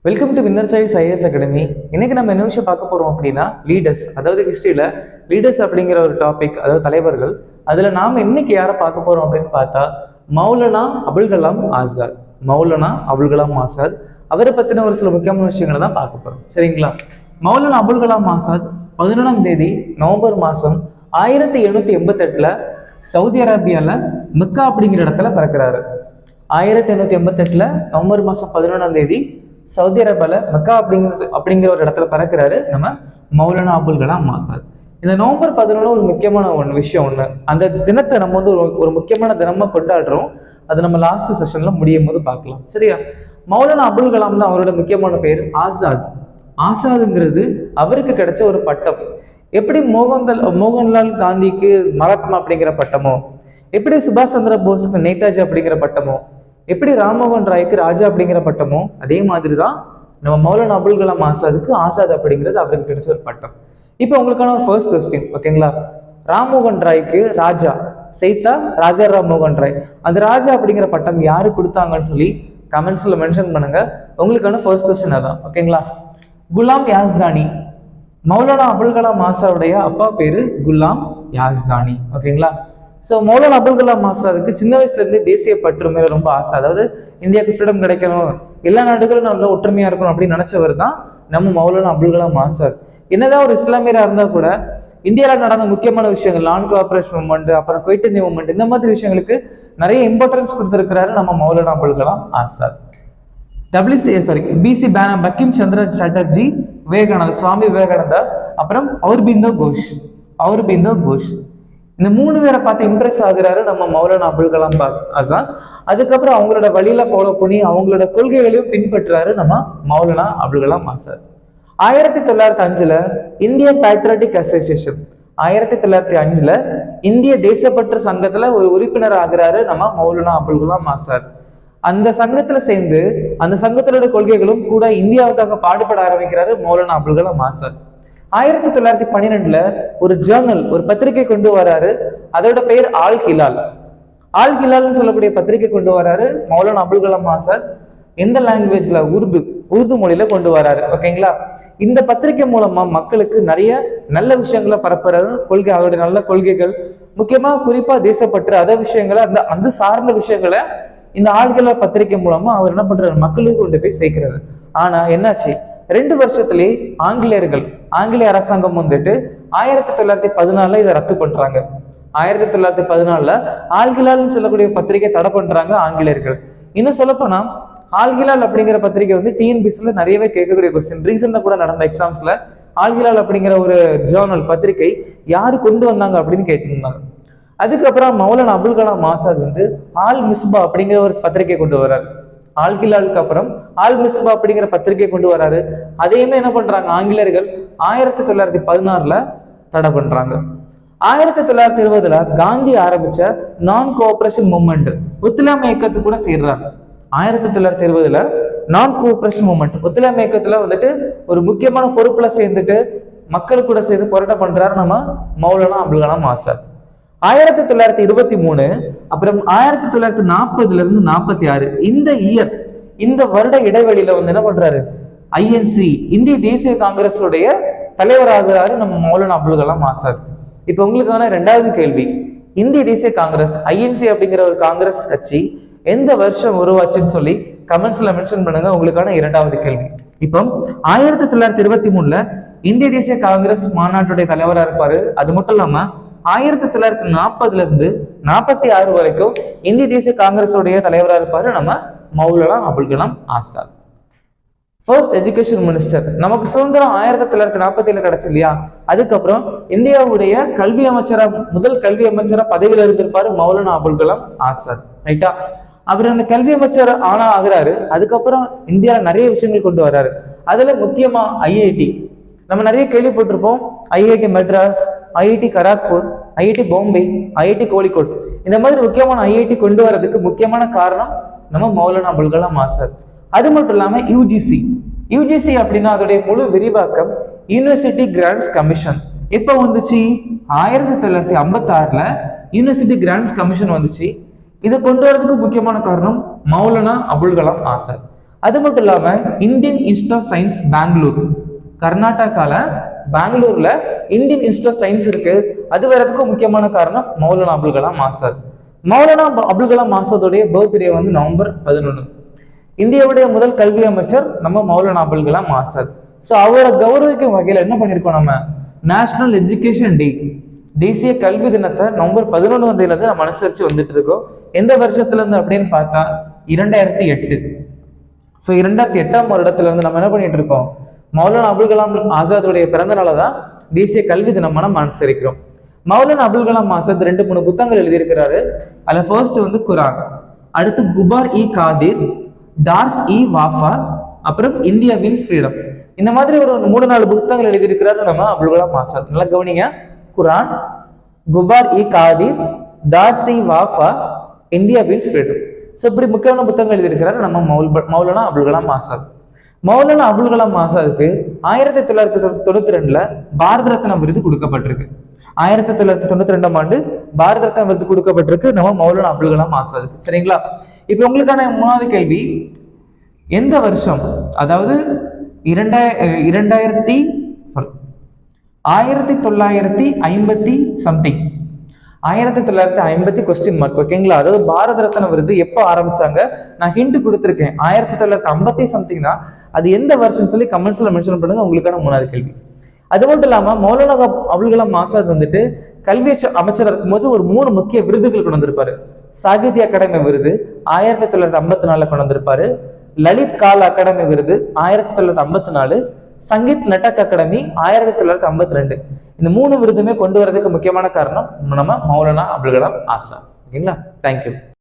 Welcome to winner choice IAS academy. இன்னைக்கு நம்ம என்ன விஷயம் பார்க்க போறோம் அப்படின்னா லீடர்ஸ், அதாவது ஹிஸ்டரியில லீடர்ஸ் அப்படிங்கிற ஒரு டாபிக், அதாவது தலைவர்கள். அதுல நாம இன்னைக்கு யாரை பார்க்க போறோம் அப்படின்னு பார்த்தா மௌலானா அபுல் கலாம் ஆசாத். மௌலானா அபுல் கலாம் ஆசாத் அவரை பத்தின ஒரு சில முக்கியமான விஷயங்களை தான் பார்க்க போறோம். சரிங்களா? மௌலானா அபுல் கலாம் ஆசாத் 11ஆம் தேதி நவம்பர் மாசம் 1888 சவுதி அரேபியால மெக்கா அப்படிங்கிற இடத்துல பிறக்கிறாரு. 1888 நவம்பர் மாசம் 11ஆம் தேதி சவுதி அரேபியால மெக்கா அப்படிங்கிற ஒரு இடத்துல பிறக்கிறாரு நம்ம மௌலானா அபுல் கலாம் ஆசாத். இந்த நவம்பர் 11 ஒரு முக்கியமான விஷயம். அந்த தினத்தை நம்ம வந்து ஒரு முக்கியமான தினமா கொண்டாடுறோம். அது நம்ம லாஸ்ட் செஷன்ல முடியும் போது பார்க்கலாம். சரியா? மௌலானா அபுல் கலாம் தான் அவரோட முக்கியமான பேர் ஆசாத். ஆசாதுங்கிறது அவருக்கு கிடைச்ச ஒரு பட்டம். எப்படி மோகன்லால் காந்திக்கு மகாத்மா அப்படிங்கிற பட்டமோ, எப்படி சுபாஷ் சந்திர போஸ்க்கு நேதாஜி அப்படிங்கிற பட்டமோ, எப்படி ராம்மோகன் ராய்க்கு ராஜா அப்படிங்கிற பட்டமோ, அதே மாதிரி தான் நம்ம மௌலானா அபுல் கலாம் ஆசாதுக்கு ஆசாத் அப்படிங்கிறது அவருக்கு கிடைச்ச ஒரு பட்டம். இப்போ உங்களுக்கான ஒரு ஃபர்ஸ்ட் கொஸ்டின், ஓகேங்களா? ராம்மோகன் ராய்க்கு ராஜா சைத்தா ராஜா ராம்மோகன் ராய், அந்த ராஜா அப்படிங்கிற பட்டம் யாரு கொடுத்தாங்கன்னு சொல்லி கமெண்ட்ஸ்ல மென்ஷன் பண்ணுங்க. உங்களுக்கான ஃபர்ஸ்ட் கொஸ்டின் அதான், ஓகேங்களா? குலாம் யாஸ்தானி. மௌலானா அபுல் கலாம் ஆசாவுடைய அப்பா பேரு குலாம் யாஸ்தானி, ஓகேங்களா? ஸோ மௌலானா அபுல் கலாம் ஆசாதுக்கு சின்ன வயசுல இருந்து தேசிய பற்று மேல ரொம்ப ஆசை. அதாவது இந்தியாவுக்கு ஃப்ரீடம் கிடைக்கணும், எல்லா நாடுகளும் நல்ல ஒற்றுமையா இருக்கணும் அப்படின்னு நினைச்சவர் தான் நம்ம மௌலானா அபுல் கலாம் ஆசாத். என்னதான் ஒரு இஸ்லாமியரா இருந்தா கூட இந்தியாவில் நடந்த முக்கியமான விஷயங்கள், நான் கோஆபரேஷன் மூவ்மெண்ட், அப்புறம் குவைட் இந்தியா மூவ்மெண்ட், இந்த மாதிரி விஷயங்களுக்கு நிறைய இம்பார்ட்டன்ஸ் கொடுத்திருக்கிறாரு நம்ம மௌலானா அபுல் கலாம் ஆசாத். பிசி பங்கிம் சந்திர சாட்டர்ஜி, விவேகானந்தா, சுவாமி விவேகானந்தா, அப்புறம் அவுர்பிந்தோ கோஷ், இந்த 3 பேரை பார்த்து இம்ப்ரெஸ் ஆகுறாரு நம்ம மௌலானா அபுல் கலாம் ஆசாத். அதுக்கப்புறம் அவங்களோட வழியில ஃபாலோ பண்ணி அவங்களோட கொள்கைகளையும் பின்பற்றுறாரு நம்ம மௌலானா அபுல் கலாம் ஆசாத். 1905 இந்திய பேட்ரியாட்டிக் அசோசியேஷன், 1905 இந்திய தேசப்பற்று சங்கத்துல ஒரு உறுப்பினர் ஆகிறாரு நம்ம மௌலானா அபுல் கலாம் ஆசாத். அந்த சங்கத்துல சேர்ந்து அந்த சங்கத்திலோட கொள்கைகளும் கூட இந்தியாவுக்காக பாடுபட ஆரம்பிக்கிறாரு மௌலானா அபுல் கலாம் ஆசாத். 1912 ஒரு ஜேர்னல், ஒரு பத்திரிகை கொண்டு வராரு. அதோட பெயர் ஆல் ஹிலால்னு சொல்லக்கூடிய பத்திரிகை கொண்டு வராரு மௌலானா அபுல் கலாம் ஆசாத். எந்த லாங்குவேஜ்ல? உருது மொழியில கொண்டு வராரு, ஓகேங்களா? இந்த பத்திரிகை மூலமா மக்களுக்கு நிறைய நல்ல விஷயங்களை பரப்புறாரு. அவருடைய நல்ல கொள்கைகள், முக்கியமா குறிப்பா தேசப்பற்று, அத விஷயங்களை, அந்த சார்ந்த விஷயங்களை இந்த ஆள்கள பத்திரிகை மூலமா அவர் என்ன பண்றாரு, மக்களுக்கு கொண்டு போய் சேர்க்கிறாரு. ஆனா என்னாச்சு, 2 வருஷத்திலேயே ஆங்கிலேய அரசாங்கம் வந்துட்டு 1914 இதை ரத்து பண்றாங்க. 1914 ஆல்கிலால்னு சொல்லக்கூடிய பத்திரிகை தடை பண்றாங்க ஆங்கிலேயர்கள். இன்னும் சொல்லப்போனா ஆல்கிலால் அப்படிங்கிற பத்திரிகை வந்து டிஎன்பிசில நிறையவே கேட்கக்கூடிய கொஸ்டின். ரீசெண்டா கூட நடந்த எக்ஸாம்ஸ்ல ஆல்கிலால் அப்படிங்கிற ஒரு ஜேர்னல் பத்திரிகை யாரு கொண்டு வந்தாங்க அப்படின்னு கேட்டிருந்தாங்க. அதுக்கப்புறம் மௌலானா அபுல் கலாம் ஆசாத் வந்து ஆல் மிஸ்பா அப்படிங்கிற ஒரு பத்திரிகை கொண்டு வர்றாரு. ஆல்கிலாலுக்கு அப்புறம் ஆல் மிஸ்பா அப்படிங்கிற பத்திரிகை கொண்டு வராரு. அதையுமே என்ன பண்றாங்க ஆங்கிலேயர்கள் 1916 தடை பண்றாங்க. 1920 காந்தி ஆரம்பிச்ச நான் கோஆபரேஷன் மூவ்மெண்ட், ஒத்துழையாமை இயக்கத்து கூட சேர்றாங்க. 1920 நான் கோஆபரேஷன் மூவ்மெண்ட், ஒத்துழையாமை இயக்கத்துல வந்துட்டு ஒரு முக்கியமான பொறுப்புல சேர்ந்துட்டு மக்கள் கூட சேர்ந்து போராட்டம் பண்றாரு நம்ம மௌலானா அபுல் கலாம் ஆசாத். 1923 அப்புறம் 1940 இருந்து 46 இந்த வருட இடைவெளியில வந்து என்ன பண்றாரு, ஐஎன்சி, இந்திய தேசிய காங்கிரஸ் உடைய தலைவராகிறாரு நம்ம மௌலானா அபுல் கலாம் ஆசாத். இப்ப உங்களுக்கான 2வது கேள்வி, இந்திய தேசிய காங்கிரஸ் ஐஎன்சி அப்படிங்கிற ஒரு காங்கிரஸ் கட்சி எந்த வருஷம் உருவாச்சுன்னு சொல்லி கமெண்ட்ஸ்ல மென்ஷன் பண்ணுங்க. உங்களுக்கான 2வது கேள்வி. இப்போ 1923 இந்திய தேசிய காங்கிரஸ் மாநாட்டுடைய தலைவரா இருப்பாரு. அது மட்டும் இல்லாம 1940 இருந்து 46 வரைக்கும் இந்திய தேசிய காங்கிரஸ் உடைய தலைவரா இருப்பாரு நம்ம Maulana Abul Kalam Azad. First education minister, நமக்கு சுதந்திரம் 1947 கிடைச்சு இல்லையா? அதுக்கப்புறம் இந்தியாவுடைய முதல் கல்வி அமைச்சரா பதவியில இருந்திருப்பாரு மௌலானா அபுல் கலாம் ஆசாத், ரைட்டா? அவர் அந்த கல்வி அமைச்சர் ஆகுறாரு. அதுக்கப்புறம் இந்தியாவில் நிறைய விஷயங்கள் கொண்டு வர்றாரு. அதுல முக்கியமா ஐஐடி, நம்ம நிறைய கேள்விப்பட்டிருப்போம். IIT Madras, IIT Kharagpur, IIT Bombay, IIT Kozhikode, இந்த மாதிரி முக்கியமான ஐஐடி கொண்டு வர்றதுக்கு முக்கியமான காரணம் நம்ம மௌலானா அபுல் கலாம் ஆசாத். அது மட்டும் இல்லாம யூஜிசி அப்படின்னா அதோடைய முழு விரிவாக்கம் யூனிவர்சிட்டி கிராண்ட்ஸ் கமிஷன். எப்ப வந்துச்சு? 1956 யூனிவர்சிட்டி கிராண்ட்ஸ் கமிஷன் வந்துச்சு. இதை கொண்டு வரதுக்கு முக்கியமான காரணம் மௌலானா அபுல் கலாம் ஆசாத். அது மட்டும் இல்லாம Indian Institute of Science Bangalore, கர்நாடகால பெங்களூர்ல இந்தியன் இன்ஸ்டிடியூட் ஆஃப் சயின்ஸ் இருக்கு. அது வரதுக்கும் முக்கியமான காரணம் மௌலானா அபுல் கலாம் ஆசாத். மௌலானா அபுல் கலாம் ஆசாத்துடைய பர்த்டே வந்து நவம்பர் 11. இந்தியாவுடைய முதல் கல்வி அமைச்சர் நம்ம மௌலானா அபுல் கலாம் ஆசாத். ஸோ அவரை கௌரவிக்கும் வகையில் என்ன பண்ணியிருக்கோம், நம்ம நேஷனல் எஜுகேஷன் டே, தேசிய கல்வி தினத்தை நவம்பர் 11 நம்ம அனுசரிச்சு வந்துட்டு இருக்கோம். எந்த வருஷத்துல இருந்து அப்படின்னு பார்த்தா 2008. ஸோ 2008ஆம் வருடத்துல இருந்து நம்ம என்ன பண்ணிட்டு இருக்கோம், மௌலானா அபுல் கலாம் ஆசாத்துடைய பிறந்த நாளை தான் தேசிய கல்வி தினமா நம்ம அனுசரிக்கிறோம். மௌலானா அபுல் கலாம் ஆசாத் 2-3 புத்தகங்கள் எழுதியிருக்கிறாரு. அதுல ஃபர்ஸ்ட் வந்து குரான், அடுத்து குபார் இ காதிர், டார்ஸ் இ வாஃபா, அப்புறம் இந்தியா வின்ஸ் ஃப்ரீடம். இந்த மாதிரி ஒரு 3-4 புத்தகங்கள் எழுதியிருக்கிறாரு நம்ம அபுல் கலாம் ஆசாத். நல்லா கவனிங்க, Quran, Ghubar e Khatir, Dars e Wafa, India wins freedom. So இப்படி முக்கியமான புத்தகங்கள் எழுதியிருக்கிறாரு நம்ம மௌலானா அபுல் கலாம் ஆசாத். மௌலானா அபுல் கலாம் ஆசாத்துக்கு 1992 பாரத ரத்னா விருது கொடுக்கப்பட்டிருக்கு. 1992ஆம் ஆண்டு பாரத ரத்னா விருது கொடுக்கப்பட்டிருக்கு நம்ம மௌலானா அபுல் கலாம் ஆசாத்துக்கு. சரிங்களா? இப்ப உங்களுக்கான 3வது கேள்வி, எந்த வருஷம், அதாவது 1950 சம்திங், 1950 கொஸ்டின் மார்க், ஓகேங்களா? அதாவது பாரத ரத்னா விருது எப்போ ஆரம்பிச்சாங்க, நான் ஹிண்ட் கொடுத்துருக்கேன், 1950 சம்திங் தான். அது எந்த வருஷம் சொல்லி கமெண்ட்ஸ்ல மென்ஷன் பண்ணுங்க. உங்களுக்கான 3வது கேள்வி. அது மட்டும் இல்லாம மௌலானா அபுல் கலாம் ஆசாத் வந்துட்டு கல்வி அமைச்சர் இருக்கும்போது ஒரு 3 முக்கிய விருதுகள் கொண்டு வந்திருப்பாரு. சாகித்ய அகாடமி விருது 1954 கொண்டு வந்திருப்பாரு, லலித் கால் அகாடமி விருது 1954, சங்கீத் நட்டக் அகாடமி 1952. இந்த 3 விருதுமே கொண்டு வரதுக்கு முக்கியமான காரணம் நம்ம மௌலானா அபுல் கலாம் ஆசாத். ஓகேங்களா? தேங்க்யூ.